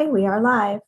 Okay, we are live.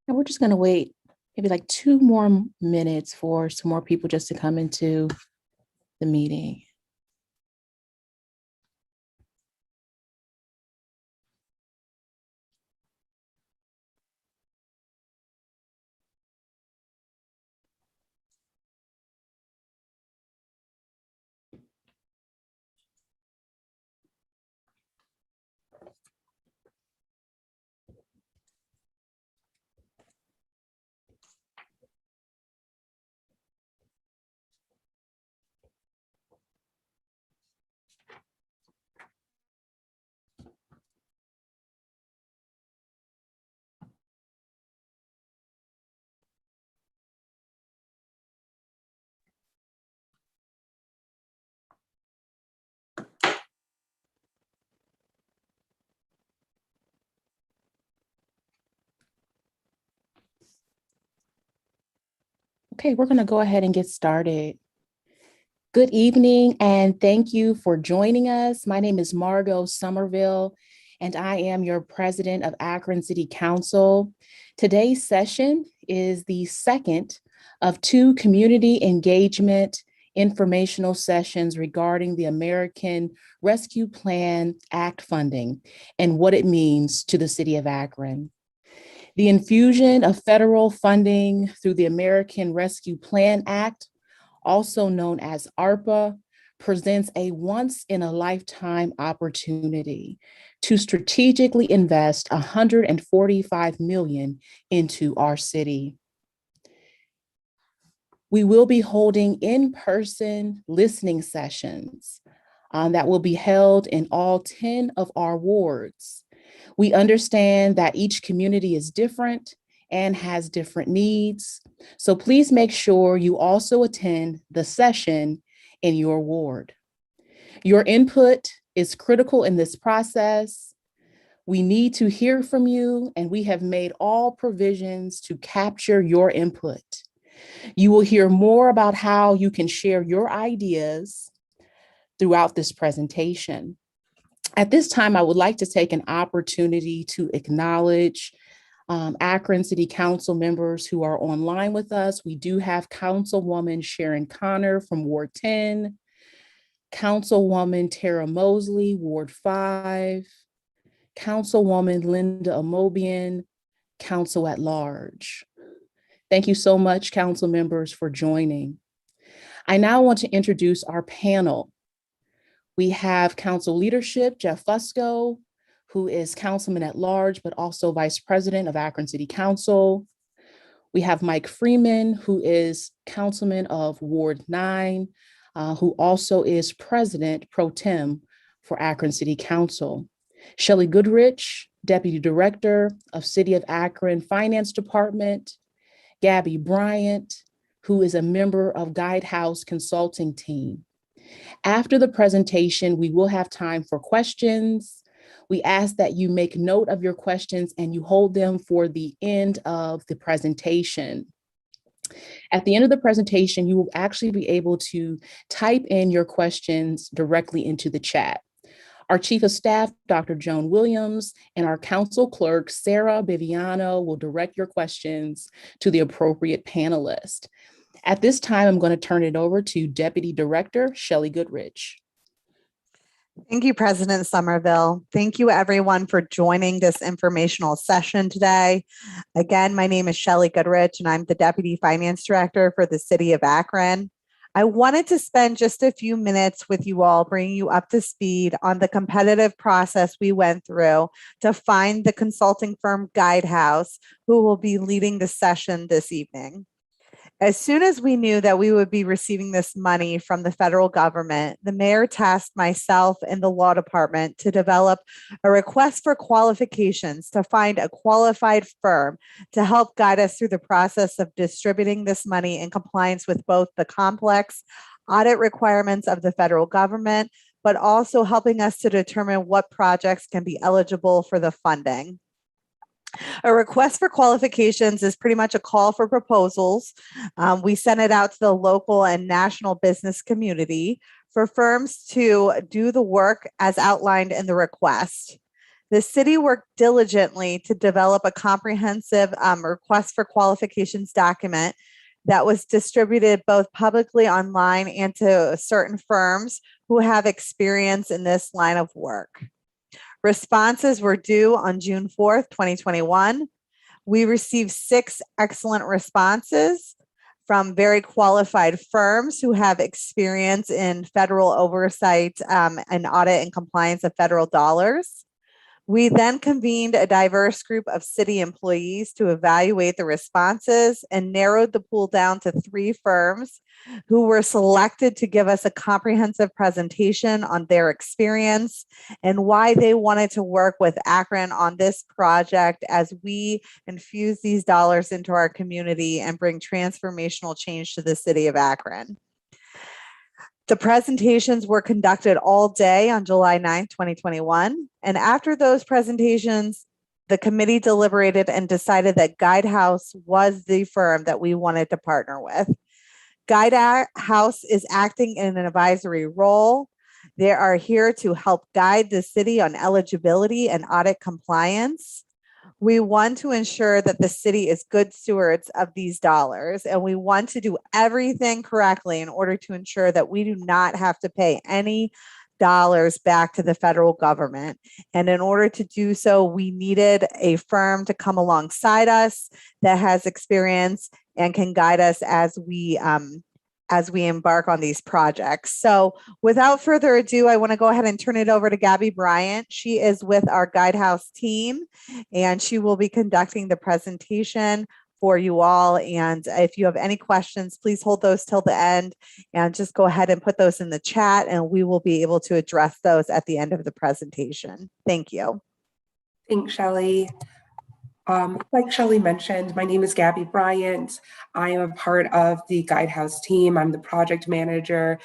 And we're just going to wait maybe like 2 more minutes for some more people just to come into the meeting. Okay, we're going to go ahead and get started. Good evening, and thank you for joining us. My name is Margot Somerville, and I am your president of Akron City Council. Today's session is the second of 2 community engagement informational sessions regarding the American Rescue Plan Act funding and what it means to the city of Akron. The infusion of federal funding through the American Rescue Plan Act, also known as ARPA, presents a once-in-a-lifetime opportunity to strategically invest $145 million into our city. We will be holding in-person listening sessions that will be held in all 10 of our wards. We understand that each community is different and has different needs. So please make sure you also attend the session in your ward. Your input is critical in this process. We need to hear from you, and we have made all provisions to capture your input. You will hear more about how you can share your ideas throughout this presentation. At this time, I would like to take an opportunity to acknowledge Akron City Council members who are online with us. We do have Councilwoman Sharon Connor from Ward 10, Councilwoman Tara Mosley, Ward 5, Councilwoman Linda Amobian, Council at Large. Thank you so much, council members, for joining. I now want to introduce our panel. We have council leadership, Jeff Fusco, who is councilman at large, but also vice president of Akron City Council. We have Mike Freeman, who is councilman of Ward 9, who also is president pro tem for Akron City Council. Shelley Goodrich, deputy director of City of Akron Finance Department. Gabby Bryant, who is a member of Guidehouse consulting team. After the presentation, we will have time for questions. We ask that you make note of your questions and you hold them for the end of the presentation. At the end of the presentation, you will actually be able to type in your questions directly into the chat. Our Chief of Staff, Dr. Joan Williams, and our Council Clerk, Sarah Biviano, will direct your questions to the appropriate panelist. At this time, I'm going to turn it over to Deputy Director Shelley Goodrich. Thank you, President Somerville. Thank you, everyone, for joining this informational session today. Again, my name is Shelley Goodrich, and I'm the Deputy Finance Director for the City of Akron. I wanted to spend just a few minutes with you all, bringing you up to speed on the competitive process we went through to find the consulting firm Guidehouse, who will be leading the session this evening. As soon as we knew that we would be receiving this money from the federal government, the mayor tasked myself and the law department to develop a request for qualifications to find a qualified firm to help guide us through the process of distributing this money in compliance with both the complex audit requirements of the federal government, but also helping us to determine what projects can be eligible for the funding. A request for qualifications is pretty much a call for proposals. We sent it out to the local and national business community for firms to do the work as outlined in the request. The city worked diligently to develop a comprehensive request for qualifications document that was distributed both publicly online and to certain firms who have experience in this line of work. Responses were due on June 4th, 2021. We received 6 excellent responses from very qualified firms who have experience in federal oversight and audit and compliance of federal dollars. We then convened a diverse group of city employees to evaluate the responses and narrowed the pool down to 3 firms who were selected to give us a comprehensive presentation on their experience and why they wanted to work with Akron on this project as we infuse these dollars into our community and bring transformational change to the city of Akron. The presentations were conducted all day on July 9th, 2021. And after those presentations, the committee deliberated and decided that Guidehouse was the firm that we wanted to partner with. Guidehouse is acting in an advisory role. They are here to help guide the city on eligibility and audit compliance. We want to ensure that the city is good stewards of these dollars, and we want to do everything correctly in order to ensure that we do not have to pay any dollars back to the federal government. And in order to do so, we needed a firm to come alongside us that has experience and can guide us as we embark on these projects. So without further ado, I want to go ahead and turn it over to Gabby Bryant. She is with our Guidehouse team, and she will be conducting the presentation for you all. And if you have any questions, please hold those till the end and just go ahead and put those in the chat, and we will be able to address those at the end of the presentation. Thank you. Thanks, Shelley. Like Shelley mentioned, my name is Gabby Bryant. I am a part of the Guidehouse team. I'm the project manager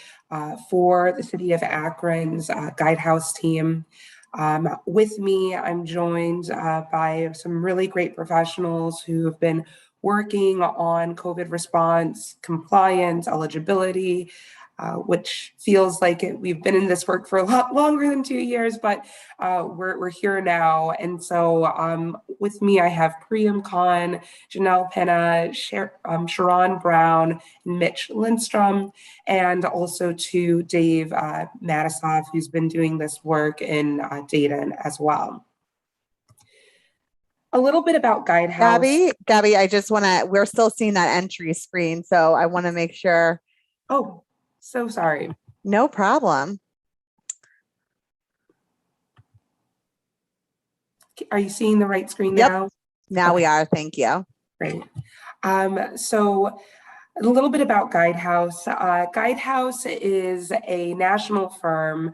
for the City of Akron's Guidehouse team. With me, I'm joined by some really great professionals who have been working on COVID response, compliance, eligibility, which feels like we've been in this work for a lot longer than 2 years, but we're here now. And so with me, I have Priyam Khan, Janelle Penna, Sharon Brown, Mitch Lindstrom, and also to Dave Matisoff, who's been doing this work in Dayton as well. A little bit about Guidehouse. Gabby, I just want to, we're still seeing that entry screen. So I want to make sure. Oh, so sorry. No problem. Are you seeing the right screen Yep. now? Now Okay. we are. Thank you. Great. So a little bit about Guidehouse. Guidehouse is a national firm,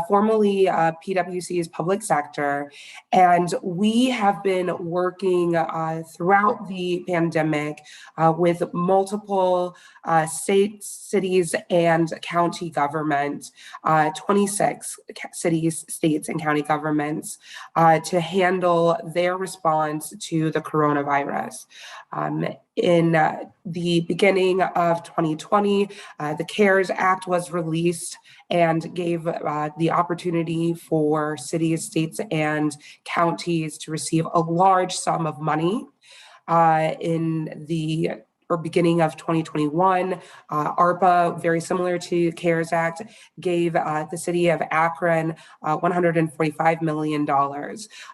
formerly PwC's public sector, and we have been working throughout the pandemic with multiple states, cities, and county government, 26 cities, states, and county governments to handle their response to the coronavirus. In the beginning of 2020, the CARES Act was released and gave the opportunity for cities, states, and counties to receive a large sum of money in the beginning of 2021. ARPA, very similar to CARES Act, gave the city of Akron $145 million.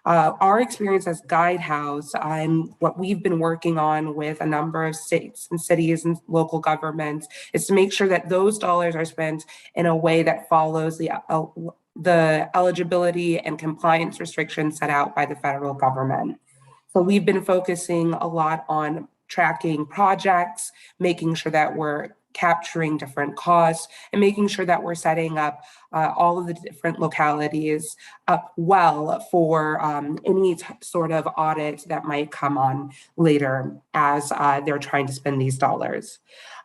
Our experience as Guidehouse and what we've been working on with a number of states and cities and local governments is to make sure that those dollars are spent in a way that follows the eligibility and compliance restrictions set out by the federal government. So we've been focusing a lot on tracking projects, making sure that we're capturing different costs, and making sure that we're setting up all of the different localities up well for any sort of audit that might come on later as they're trying to spend these dollars.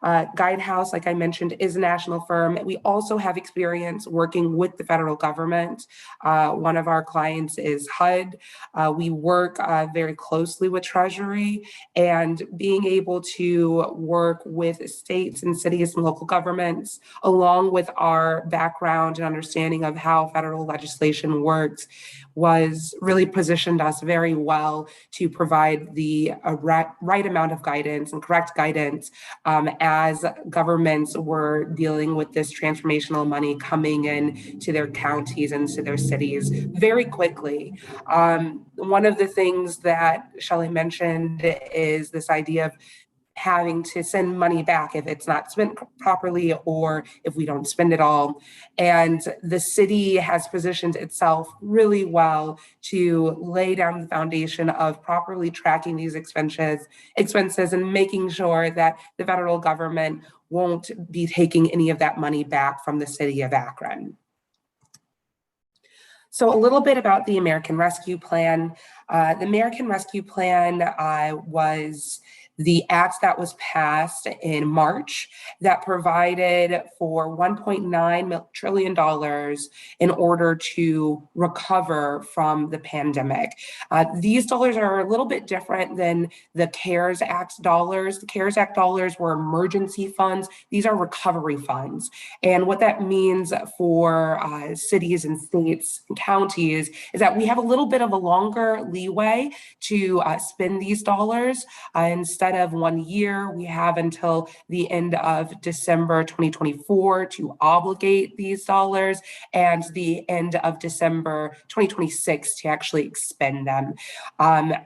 Guidehouse, like I mentioned, is a national firm. We also have experience working with the federal government. One of our clients is HUD. We work very closely with Treasury, and being able to work with states and cities and local governments, along with our background and understanding of how federal legislation works, was really positioned us very well to provide the right amount of guidance and correct guidance as governments were dealing with this transformational money coming in to their counties and to their cities very quickly. One of the things that Shelley mentioned is this idea of having to send money back if it's not spent properly or if we don't spend it all. And the city has positioned itself really well to lay down the foundation of properly tracking these expenses and making sure that the federal government won't be taking any of that money back from the city of Akron. So a little bit about the American Rescue Plan. The American Rescue Plan was the act that was passed in March that provided for $1.9 trillion in order to recover from the pandemic. These dollars are a little bit different than the CARES Act dollars. The CARES Act dollars were emergency funds. These are recovery funds. And what that means for cities and states and counties is that we have a little bit of a longer leeway to spend these dollars. Instead of 1 year, we have until the end of December 2024 to obligate these dollars, and the end of December 2026 to actually expend them.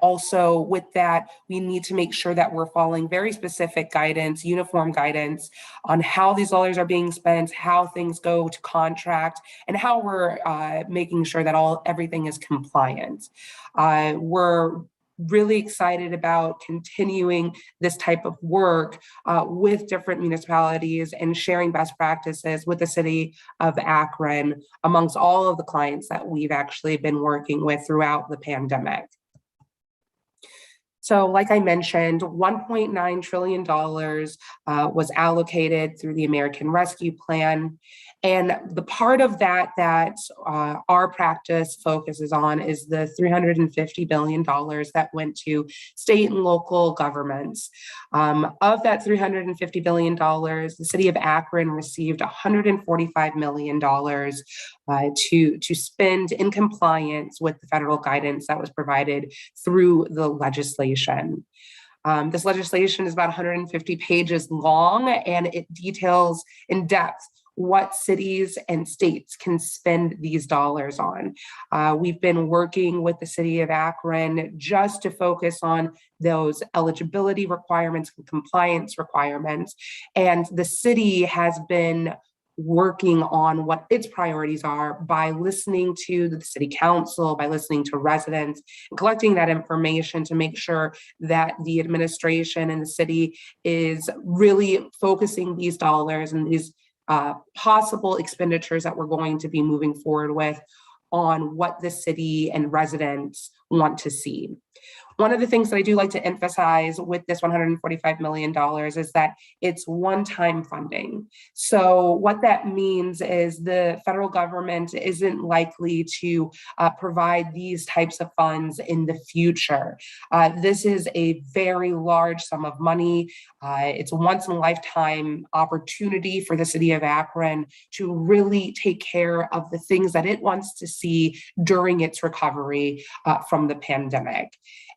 Also, with that, we need to make sure that we're following very specific guidance, uniform guidance on how these dollars are being spent, how things go to contract, and how we're making sure that everything is compliant. We're really excited about continuing this type of work with different municipalities and sharing best practices with the city of Akron amongst all of the clients that we've actually been working with throughout the pandemic. So like I mentioned, $1.9 trillion was allocated through the American Rescue Plan. And the part of that our practice focuses on is the $350 billion that went to state and local governments. Of that $350 billion, the city of Akron received $145 million to spend in compliance with the federal guidance that was provided through the legislation. This legislation is about 150 pages long, and it details in depth what cities and states can spend these dollars on. We've been working with the city of Akron just to focus on those eligibility requirements and compliance requirements. And the city has been working on what its priorities are by listening to the city council, by listening to residents, and collecting that information to make sure that the administration and the city is really focusing these dollars and these possible expenditures that we're going to be moving forward with on what the city and residents want to see. One of the things that I do like to emphasize with this $145 million is that it's one-time funding. So what that means is the federal government isn't likely to provide these types of funds in the future. This is a very large sum of money. It's a once-in-a-lifetime opportunity for the city of Akron to really take care of the things that it wants to see during its recovery from the pandemic.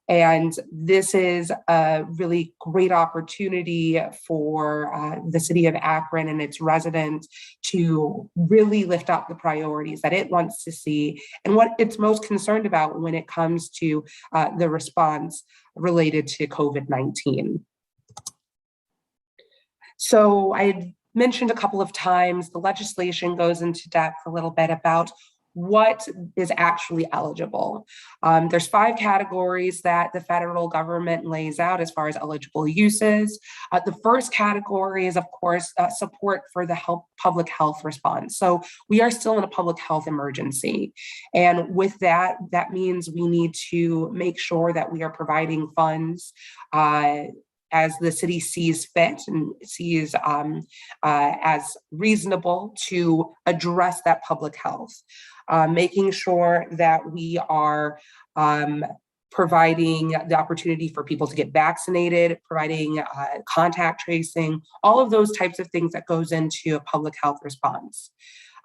And this is a really great opportunity for the city of Akron and its residents to really lift up the priorities that it wants to see and what it's most concerned about when it comes to the response related to COVID-19. So I mentioned a couple of times, the legislation goes into depth a little bit about what is actually eligible. There's 5 categories that the federal government lays out as far as eligible uses. The first category is, of course, support for the public health response. So we are still in a public health emergency. And with that, that means we need to make sure that we are providing funds as the city sees fit and sees as reasonable to address that public health. Making sure that we are providing the opportunity for people to get vaccinated, providing contact tracing, all of those types of things that goes into a public health response.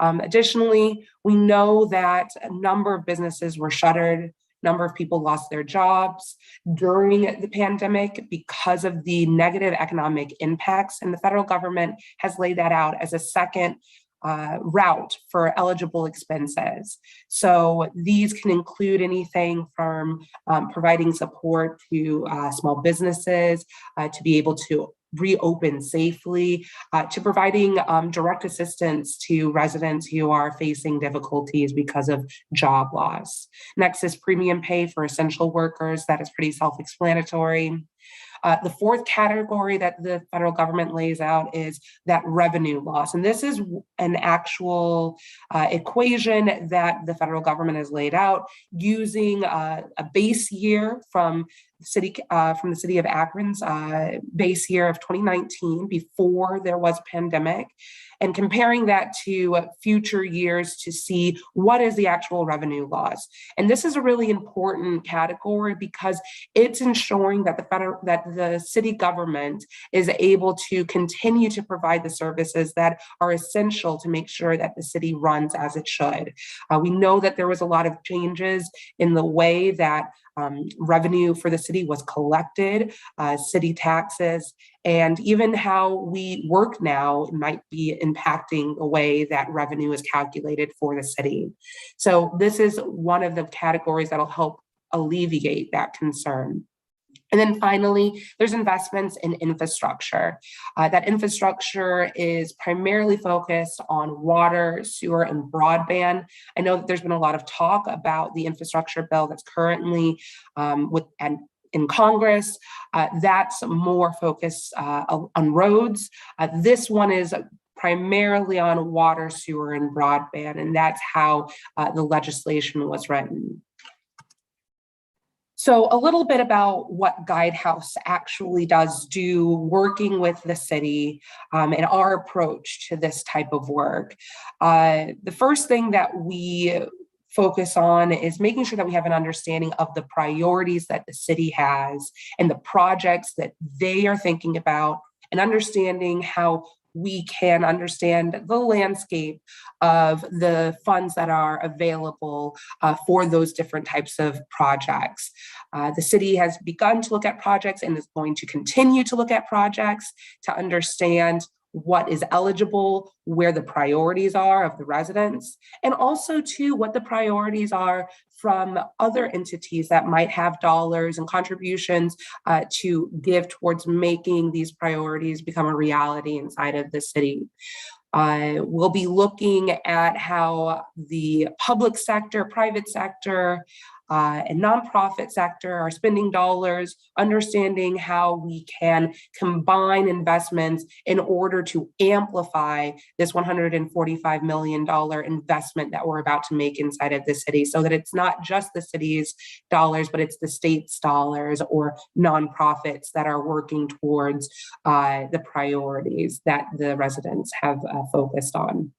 Additionally, we know that a number of businesses were shuttered. Number of people lost their jobs during the pandemic because of the negative economic impacts, and the federal government has laid that out as a second route for eligible expenses. So these can include anything from providing support to small businesses to be able to reopen safely, to providing direct assistance to residents who are facing difficulties because of job loss. Next is premium pay for essential workers. That is pretty self-explanatory. The fourth category that the federal government lays out is that revenue loss. And this is an actual equation that the federal government has laid out using a base year from the city of Akron's base year of 2019 before there was a pandemic, and comparing that to future years to see what is the actual revenue loss. And this is a really important category because it's ensuring that the city government is able to continue to provide the services that are essential to make sure that the city runs as it should. We know that there was a lot of changes in the way that revenue for the city was collected, city taxes, and even how we work now might be impacting the way that revenue is calculated for the city. So this is one of the categories that'll help alleviate that concern. And then finally, there's investments in infrastructure. That infrastructure is primarily focused on water, sewer, and broadband. I know that there's been a lot of talk about the infrastructure bill that's currently in Congress. That's more focused on roads. This one is primarily on water, sewer, and broadband, and that's how the legislation was written. So a little bit about what Guidehouse actually does do working with the city and our approach to this type of work. The first thing that we focus on is making sure that we have an understanding of the priorities that the city has and the projects that they are thinking about, and understanding how we can understand the landscape of the funds that are available for those different types of projects. The city has begun to look at projects and is going to continue to look at projects to understand what is eligible, where the priorities are of the residents, and also too what the priorities are from other entities that might have dollars and contributions to give towards making these priorities become a reality inside of the city. We'll be looking at how the public sector, private sector, and nonprofit sector are spending dollars, understanding how we can combine investments in order to amplify this $145 million investment that we're about to make inside of the city, so that it's not just the city's dollars, but it's the state's dollars or nonprofits that are working towards the priorities that the residents have focused on.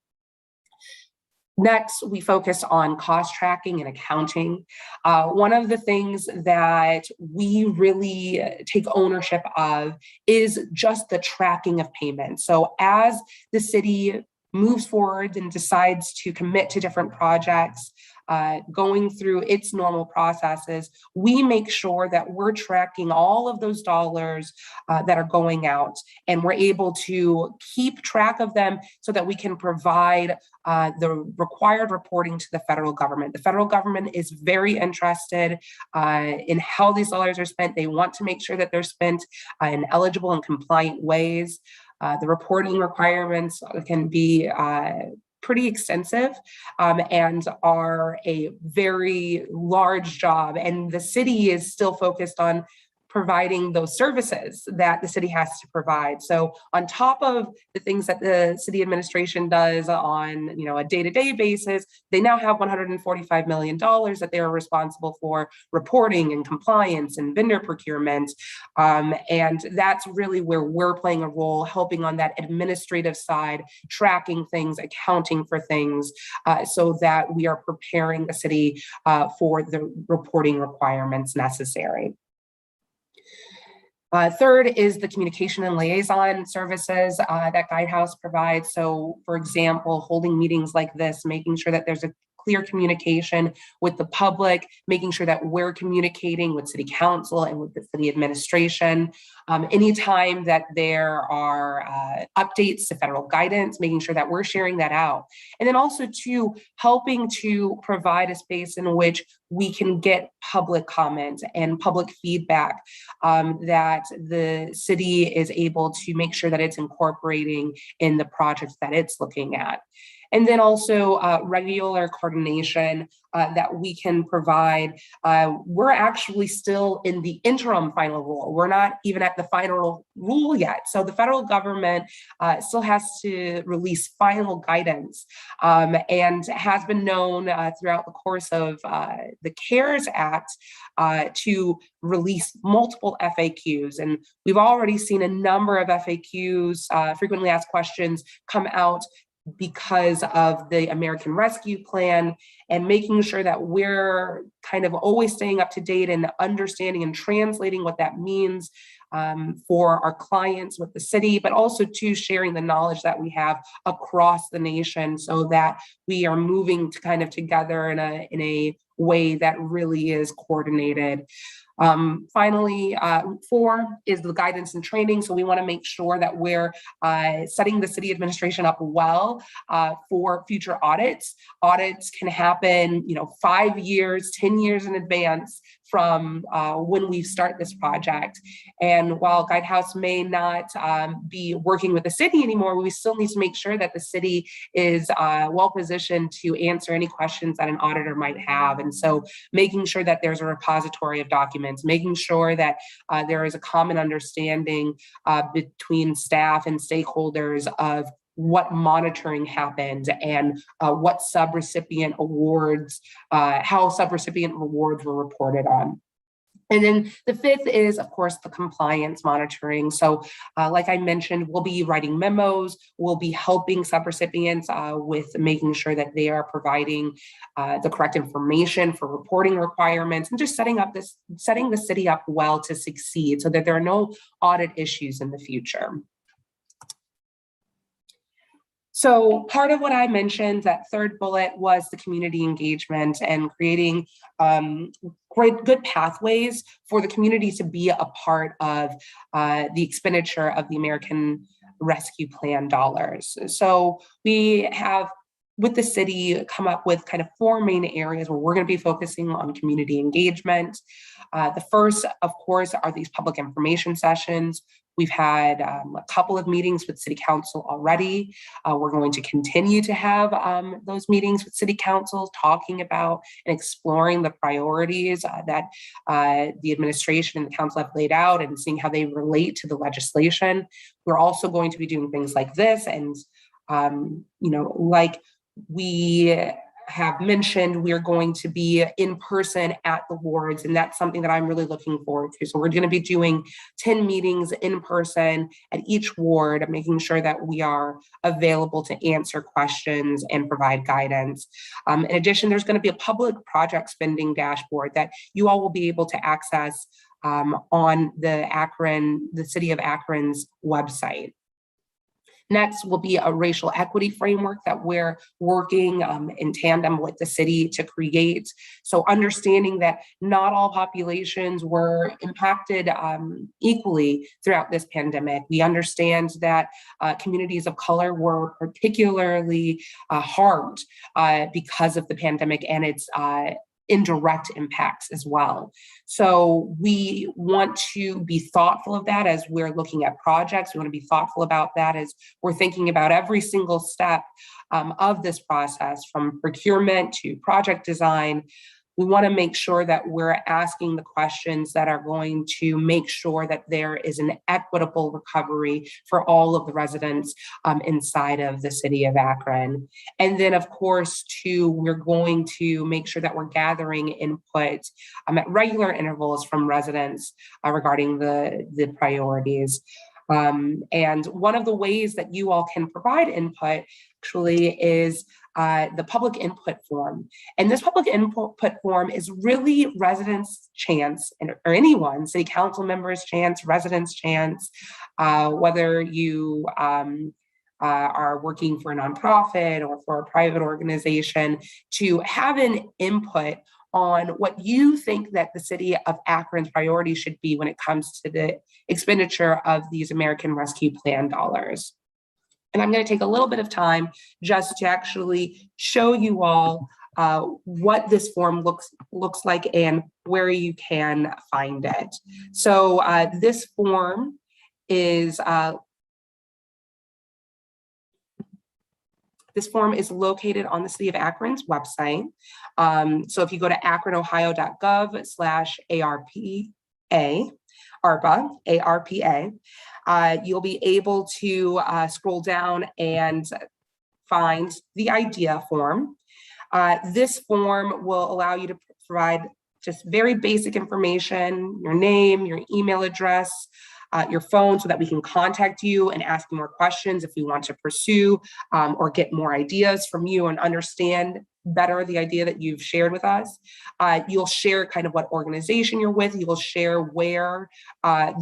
Next, we focus on cost tracking and accounting. One of the things that we really take ownership of is just the tracking of payments. So as the city moves forward and decides to commit to different projects, going through its normal processes, we make sure that we're tracking all of those dollars that are going out, and we're able to keep track of them so that we can provide the required reporting to the federal government. The federal government is very interested in how these dollars are spent. They want to make sure that they're spent in eligible and compliant ways. The reporting requirements can be pretty extensive and are a very large job. And the city is still focused on providing those services that the city has to provide. So on top of the things that the city administration does on a day-to-day basis, they now have $145 million that they are responsible for reporting and compliance and vendor procurement. And that's really where we're playing a role, helping on that administrative side, tracking things, accounting for things, so that we are preparing the city for the reporting requirements necessary. Third is the communication and liaison services that Guidehouse provides. So, for example, holding meetings like this, making sure that there's a clear communication with the public, making sure that we're communicating with city council and with the city administration. Anytime that there are updates to federal guidance, making sure that we're sharing that out. And then also too, helping to provide a space in which we can get public comment and public feedback that the city is able to make sure that it's incorporating in the projects that it's looking at. And then also regular coordination that we can provide. We're actually still in the interim final rule. We're not even at the final rule yet. So the federal government still has to release final guidance and has been known throughout the course of the CARES Act to release multiple FAQs. And we've already seen a number of FAQs, frequently asked questions, come out because of the American Rescue Plan, and making sure that we're kind of always staying up to date and understanding and translating what that means for our clients with the city, but also to sharing the knowledge that we have across the nation so that we are moving to kind of together in a way that really is coordinated. Finally, 4 is the guidance and training. So we want to make sure that we're setting the city administration up well for future audits. Audits can happen, 5 years, 10 years in advance from when we start this project. And while Guidehouse may not be working with the city anymore, we still need to make sure that the city is well positioned to answer any questions that an auditor might have. And so making sure that there's a repository of documents, making sure that there is a common understanding between staff and stakeholders of what monitoring happened and what subrecipient awards, how subrecipient awards were reported on. And then the fifth is, of course, the compliance monitoring. So like I mentioned, we'll be writing memos, we'll be helping subrecipients with making sure that they are providing the correct information for reporting requirements, and just setting the city up well to succeed so that there are no audit issues in the future. So part of what I mentioned, that third bullet, was the community engagement and creating good pathways for the community to be a part of the expenditure of the American Rescue Plan dollars. So we have, with the city, come up with kind of 4 main areas where we're going to be focusing on community engagement. The first, of course, are these public information sessions. We've had a couple of meetings with City Council already. We're going to continue to have those meetings with City Council, talking about and exploring the priorities that the administration and the council have laid out, and seeing how they relate to the legislation. We're also going to be doing things like this, and like we have mentioned, we're going to be in person at the wards, and that's something that I'm really looking forward to. So we're going to be doing 10 meetings in person at each ward, making sure that we are available to answer questions and provide guidance. In addition, there's going to be a public project spending dashboard that you all will be able to access on the City of Akron's website. Next will be a racial equity framework that we're working in tandem with the city to create. So understanding that not all populations were impacted equally throughout this pandemic. We understand that communities of color were particularly harmed because of the pandemic and its indirect impacts as well. So we want to be thoughtful of that as we're looking at projects. We want to be thoughtful about that as we're thinking about every single step of this process, from procurement to project design. We want to make sure that we're asking the questions that are going to make sure that there is an equitable recovery for all of the residents inside of the city of Akron. And then, of course, too, we're going to make sure that we're gathering input at regular intervals from residents regarding the priorities. And one of the ways that you all can provide input actually is the public input form. And this public input form is really residents' chance, or anyone, city council members' chance, residents' chance, whether you are working for a nonprofit or for a private organization, to have an input on what you think that the city of Akron's priorities should be when it comes to the expenditure of these American Rescue Plan dollars. And I'm going to take a little bit of time just to actually show you all what this form looks like and where you can find it. So this form is located on the City of Akron's website. So if you go to akronohio.gov/ARPA, ARPA, you'll be able to scroll down and find the idea form. This form will allow you to provide just very basic information, your name, your email address, your phone, so that we can contact you and ask you more questions if we want to pursue or get more ideas from you and understand better the idea that you've shared with us. You'll share kind of what organization you're with. You'll share where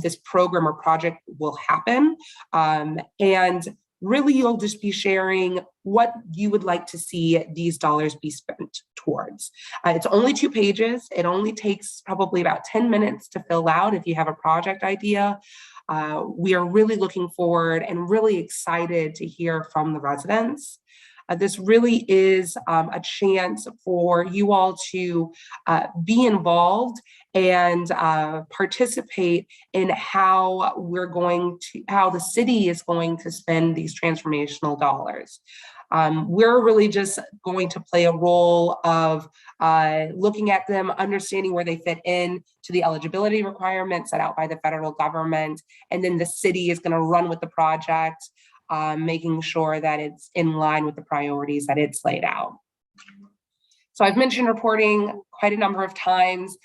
this program or project will happen. And really, you'll just be sharing what you would like to see these dollars be spent towards. It's only 2 pages. It only takes probably about 10 minutes to fill out if you have a project idea. We are really looking forward and really excited to hear from the residents. This really is a chance for you all to be involved and participate in how the city is going to spend these transformational dollars. We're really just going to play a role of looking at them, understanding where they fit in to the eligibility requirements set out by the federal government, and then the city is going to run with the project, making sure that it's in line with the priorities that it's laid out. So I've mentioned reporting quite a number of times.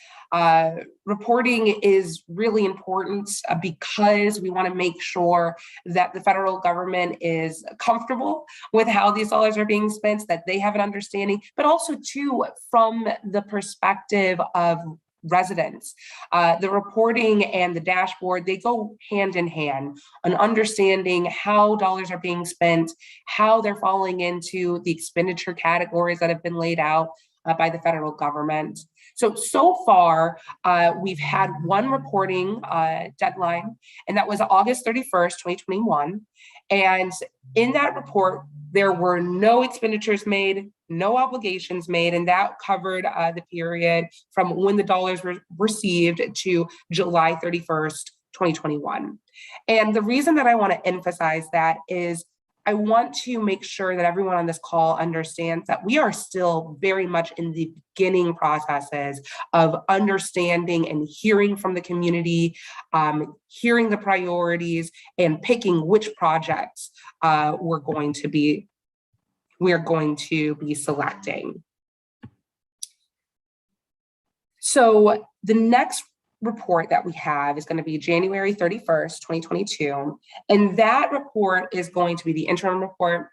Reporting is really important because we want to make sure that the federal government is comfortable with how these dollars are being spent, that they have an understanding, but also too from the perspective of residents. The reporting and the dashboard, they go hand in hand on understanding how dollars are being spent, how they're falling into the expenditure categories that have been laid out by the federal government. So far, we've had one reporting deadline, and that was August 31st, 2021. And in that report, there were no expenditures made, no obligations made, and that covered the period from when the dollars were received to July 31st, 2021. And the reason that I want to emphasize that is I want to make sure that everyone on this call understands that we are still very much in the beginning processes of understanding and hearing from the community, hearing the priorities, and picking which projects we're going to be selecting. So the next report that we have is going to be January 31st, 2022. And that report is going to be the interim report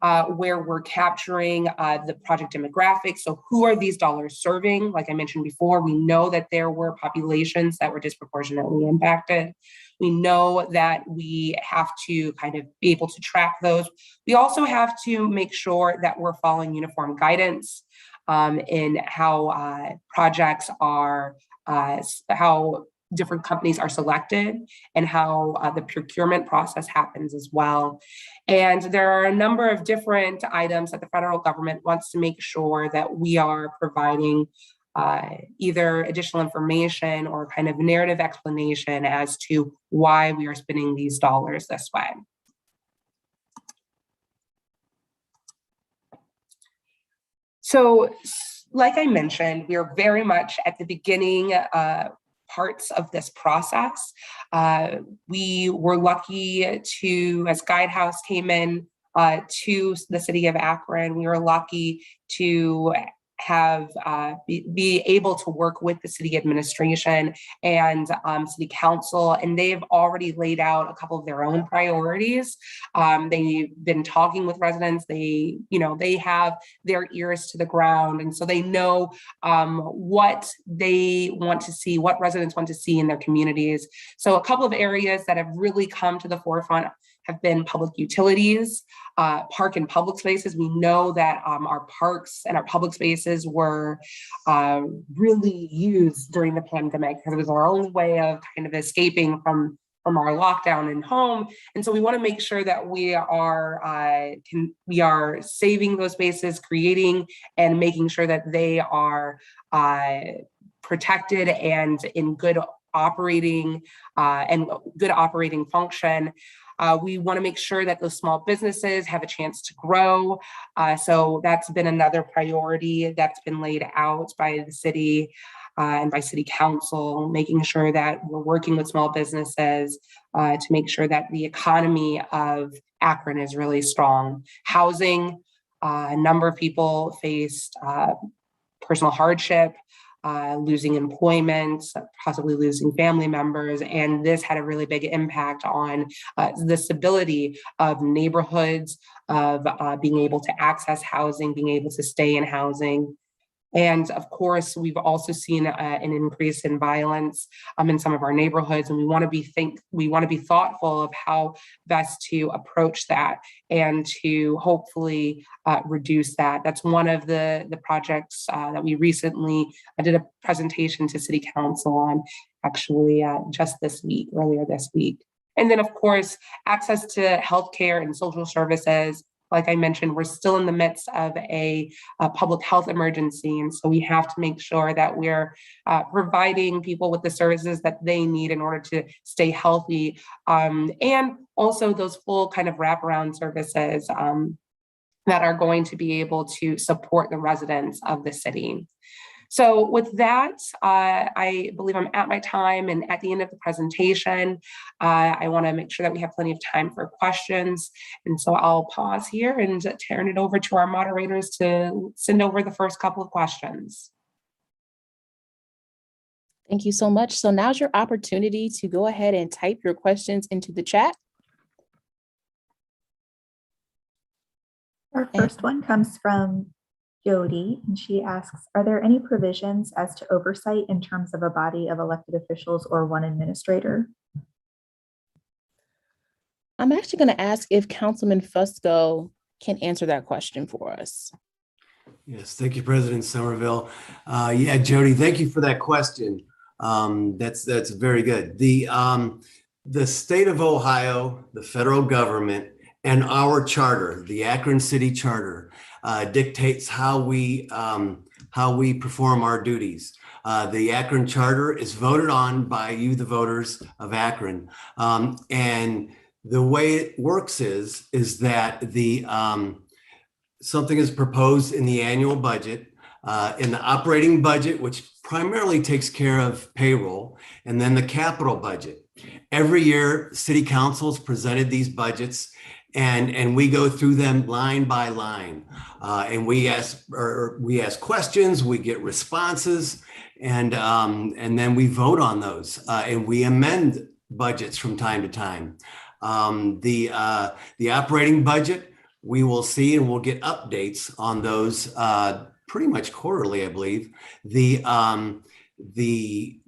where we're capturing the project demographics. So who are these dollars serving? Like I mentioned before, we know that there were populations that were disproportionately impacted. We know that we have to kind of be able to track those. We also have to make sure that we're following uniform guidance in how projects are how different companies are selected and how the procurement process happens as well. And there are a number of different items that the federal government wants to make sure that we are providing either additional information or kind of narrative explanation as to why we are spending these dollars this way. So, like I mentioned, we are very much at the beginning parts of this process. We were lucky to, as Guidehouse came in to the city of Akron, we were lucky to have be able to work with the city administration and city council, and they've already laid out a couple of their own priorities. They've been talking with residents. They have their ears to the ground, and so they know what they want to see, what residents want to see in their communities. So a couple of areas that have really come to the forefront have been public utilities, park and public spaces. We know that our parks and our public spaces were really used during the pandemic because it was our only way of kind of escaping from our lockdown in home. And so we want to make sure that we are saving those spaces, creating and making sure that they are protected and in good operating function. We want to make sure that those small businesses have a chance to grow. So that's been another priority that's been laid out by the city and by city council, making sure that we're working with small businesses to make sure that the economy of Akron is really strong. Housing, a number of people faced personal hardship, losing employment, possibly losing family members. And this had a really big impact on the stability of neighborhoods, of being able to access housing, being able to stay in housing. And of course, we've also seen an increase in violence in some of our neighborhoods, and we want to be thoughtful of how best to approach that and to hopefully reduce that. That's one of the projects that we recently did a presentation to City Council on, actually just earlier this week. And then, of course, access to healthcare and social services. Like I mentioned, we're still in the midst of a public health emergency. And so we have to make sure that we're providing people with the services that they need in order to stay healthy. And also those full kind of wraparound services that are going to be able to support the residents of the city. So with that, I believe I'm at my time, and at the end of the presentation, I want to make sure that we have plenty of time for questions. And so I'll pause here and turn it over to our moderators to send over the first couple of questions. Thank you so much. So now's your opportunity to go ahead and type your questions into the chat. Our first one comes from Jody, and she asks, are there any provisions as to oversight in terms of a body of elected officials or one administrator? I'm actually going to ask if Councilman Fusco can answer that question for us. Yes, thank you, President Somerville. Yeah, Jody, thank you for that question. That's very good. The state of Ohio, the federal government, and our charter, the Akron City Charter, dictates how we perform our duties. The Akron Charter is voted on by you, the voters of Akron, and the way it works is that something is proposed in the annual budget, in the operating budget, which primarily takes care of payroll, and then the capital budget. Every year, city councils presented these budgets, and we go through them line by line, and we ask questions, we get responses, and then we vote on those, and we amend budgets from time to time. The operating budget, we will see and we'll get updates on those pretty much quarterly, I believe. The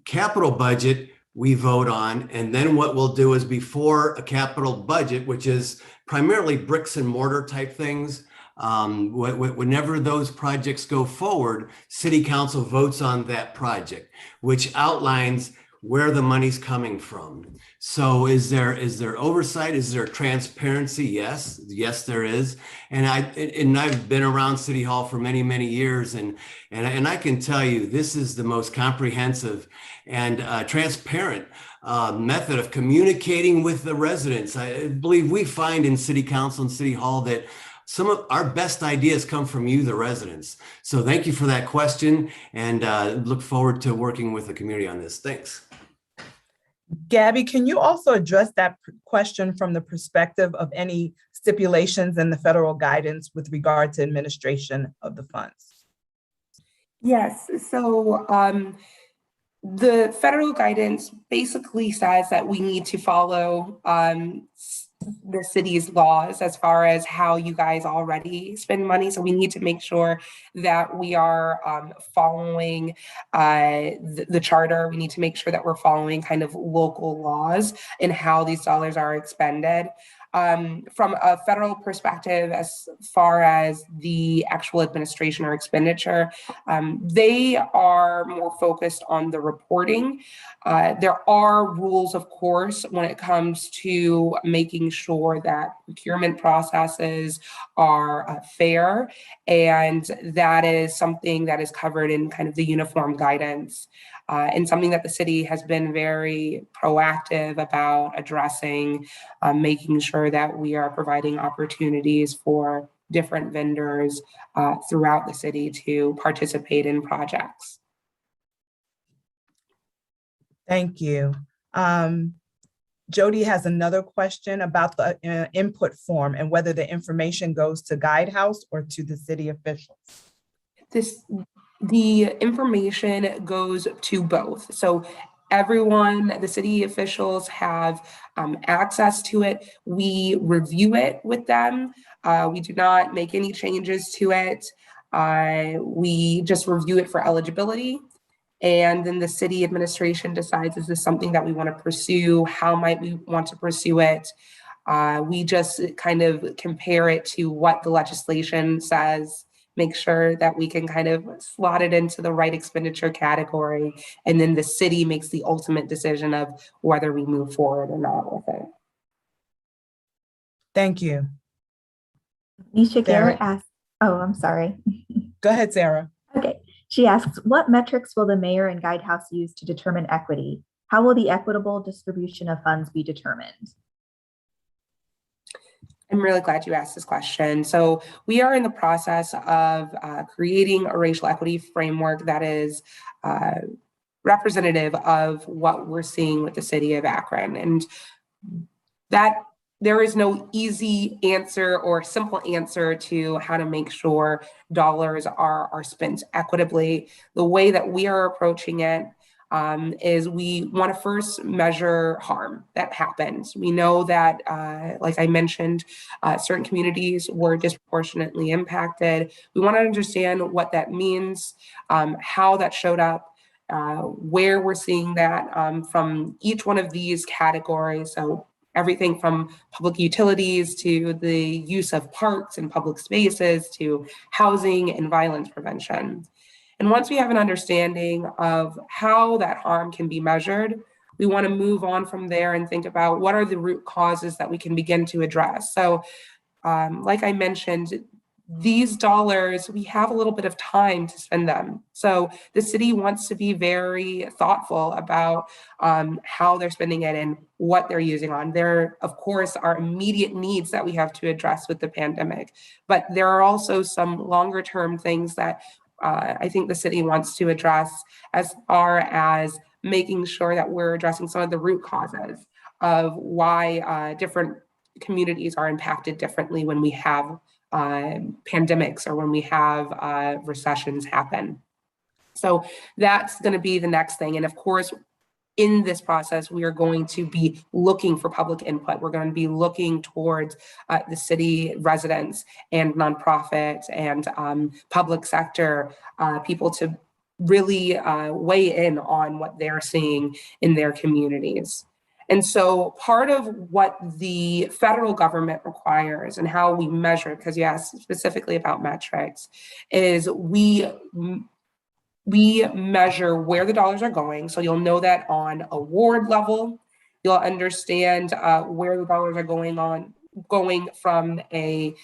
capital budget we vote on, and then what we'll do is before a capital budget, which is primarily bricks and mortar type things, whenever those projects go forward, City Council votes on that project, which outlines where the money's coming from. So is there oversight? Is there transparency? Yes, there is. And I've been around City Hall for many, many years, and I can tell you this is the most comprehensive and transparent method of communicating with the residents. I believe we find in City Council and City Hall that some of our best ideas come from you, the residents. So thank you for that question, and look forward to working with the community on this. Thanks. Gabby, can you also address that question from the perspective of any stipulations in the federal guidance with regard to administration of the funds? Yes, so the federal guidance basically says that we need to follow the city's laws as far as how you guys already spend money. So we need to make sure that we are following the charter. We need to make sure that we're following kind of local laws and how these dollars are expended. From a federal perspective, as far as the actual administration or expenditure, they are more focused on the reporting. There are rules, of course, when it comes to making sure that procurement processes are fair, and that is something that is covered in kind of the uniform guidance. And something that the city has been very proactive about addressing, making sure that we are providing opportunities for different vendors throughout the city to participate in projects. Thank you. Jody has another question about the input form and whether the information goes to Guidehouse or to the city officials. The information goes to both. So everyone, the city officials have access to it. We review it with them. We do not make any changes to it. We just review it for eligibility. And then the city administration decides, is this something that we want to pursue? How might we want to pursue it? We just kind of compare it to what the legislation says, make sure that we can kind of slot it into the right expenditure category. And then the city makes the ultimate decision of whether we move forward or not with it. Thank you. Nisha Garrett asks, oh, I'm sorry. Go ahead, Sarah. Okay. She asks, what metrics will the mayor and Guidehouse use to determine equity? How will the equitable distribution of funds be determined? I'm really glad you asked this question. So we are in the process of creating a racial equity framework that is representative of what we're seeing with the city of Akron. And that there is no easy answer or simple answer to how to make sure dollars are spent equitably. The way that we are approaching it is we want to first measure harm that happens. We know that, like I mentioned, certain communities were disproportionately impacted. We want to understand what that means, how that showed up, where we're seeing that from each one of these categories. So everything from public utilities to the use of parks and public spaces to housing and violence prevention. And once we have an understanding of how that harm can be measured, we want to move on from there and think about what are the root causes that we can begin to address. So like I mentioned, these dollars, we have a little bit of time to spend them. So the city wants to be very thoughtful about how they're spending it and what they're using on. There, of course, are immediate needs that we have to address with the pandemic, but there are also some longer term things that I think the city wants to address, as far as making sure that we're addressing some of the root causes of why different communities are impacted differently when we have pandemics or when we have recessions happen. So that's going to be the next thing. And of course, in this process, we are going to be looking for public input. We're going to be looking towards the city residents and nonprofits and public sector people to really weigh in on what they're seeing in their communities. And so part of what the federal government requires and how we measure, because you asked specifically about metrics, is we measure where the dollars are going. So you'll know that on a ward level, you'll understand where the dollars are going from a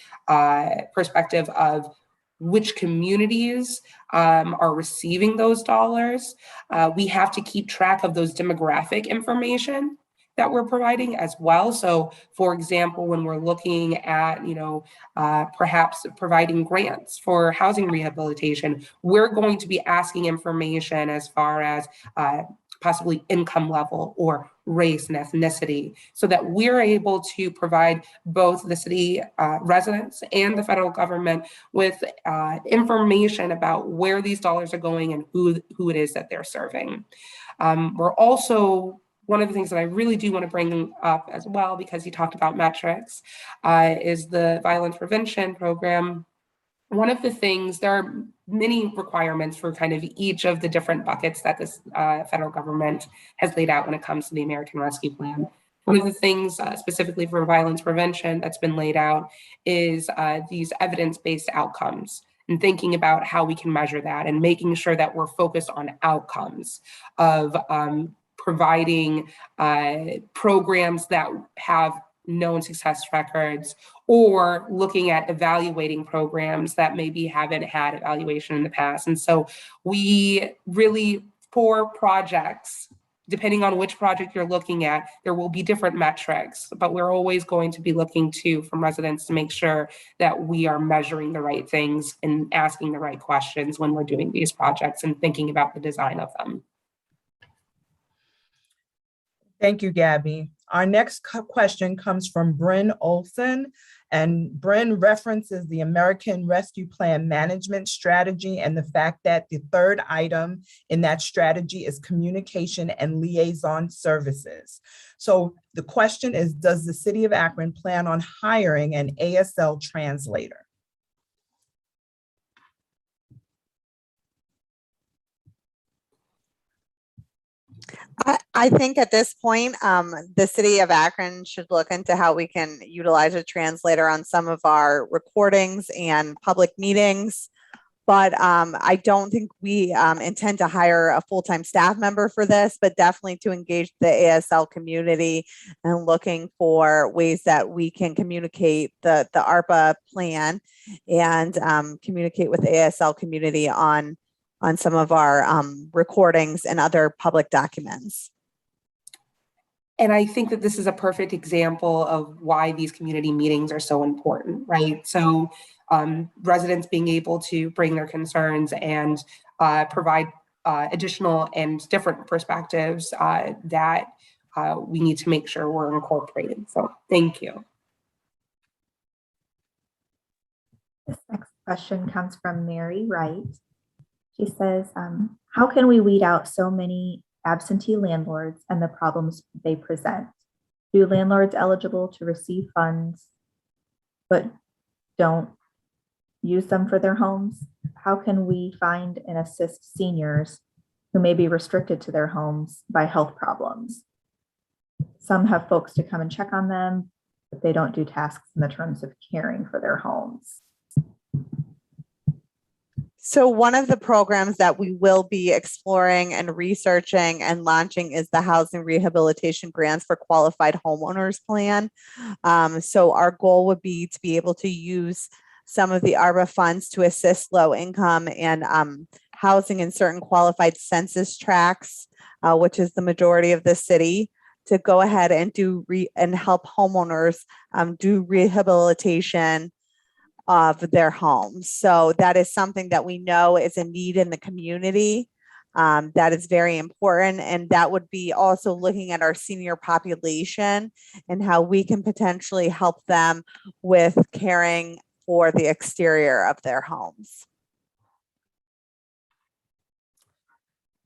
perspective of which communities are receiving those dollars. We have to keep track of those demographic information that we're providing as well. So for example, when we're looking at, perhaps providing grants for housing rehabilitation, we're going to be asking information as far as possibly income level or race and ethnicity, so that we're able to provide both the city residents and the federal government with information about where these dollars are going and who it is that they're serving. We're also, one of the things that I really do want to bring up as well, because you talked about metrics, is the violence prevention program. One of the things, there are many requirements for kind of each of the different buckets that this federal government has laid out when it comes to the American Rescue Plan. One of the things specifically for violence prevention that's been laid out is these evidence-based outcomes, and thinking about how we can measure that and making sure that we're focused on outcomes of providing programs that have known success records, or looking at evaluating programs that maybe haven't had evaluation in the past. And so we really, for projects, depending on which project you're looking at, there will be different metrics, but we're always going to be looking from residents to make sure that we are measuring the right things and asking the right questions when we're doing these projects and thinking about the design of them. Thank you, Gabby. Our next question comes from Bryn Olson, and Bryn references the American Rescue Plan Management Strategy and the fact that the third item in that strategy is communication and liaison services. So the question is, does the city of Akron plan on hiring an ASL translator? I think at this point, the city of Akron should look into how we can utilize a translator on some of our recordings and public meetings. But I don't think we intend to hire a full-time staff member for this, but definitely to engage the ASL community and looking for ways that we can communicate the ARPA plan and communicate with the ASL community on some of our recordings and other public documents. And I think that this is a perfect example of why these community meetings are so important, right? So residents being able to bring their concerns and provide additional and different perspectives that we need to make sure we're incorporating. So thank you. This next question comes from Mary Wright. She says, how can we weed out so many absentee landlords, and the problems they present. Do landlords eligible to receive funds but don't use them for their homes? How can we find and assist seniors who may be restricted to their homes by health problems? Some have folks to come and check on them, but they don't do tasks in the terms of caring for their homes. So one of the programs that we will be exploring and researching and launching is the Housing Rehabilitation Grants for Qualified Homeowners Plan. So our goal would be to be able to use some of the ARPA funds to assist low income and housing in certain qualified census tracts, which is the majority of the city, to go ahead and and help homeowners do rehabilitation of their homes. So that is something that we know is a need in the community. That is very important. And that would be also looking at our senior population and how we can potentially help them with caring for the exterior of their homes.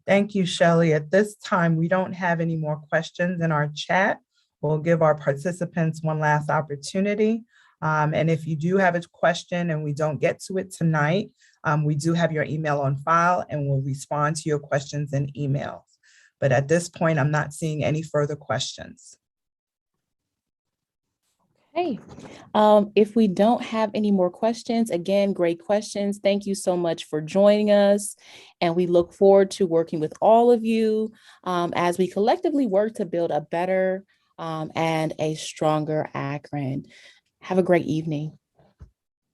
Thank you, Shelley. At this time, we don't have any more questions in our chat. We'll give our participants one last opportunity. And if you do have a question and we don't get to it tonight, we do have your email on file and we'll respond to your questions in emails. But at this point, I'm not seeing any further questions. Hey, if we don't have any more questions, again, great questions. Thank you so much for joining us. And we look forward to working with all of you as we collectively work to build a better and a stronger Akron. Have a great evening.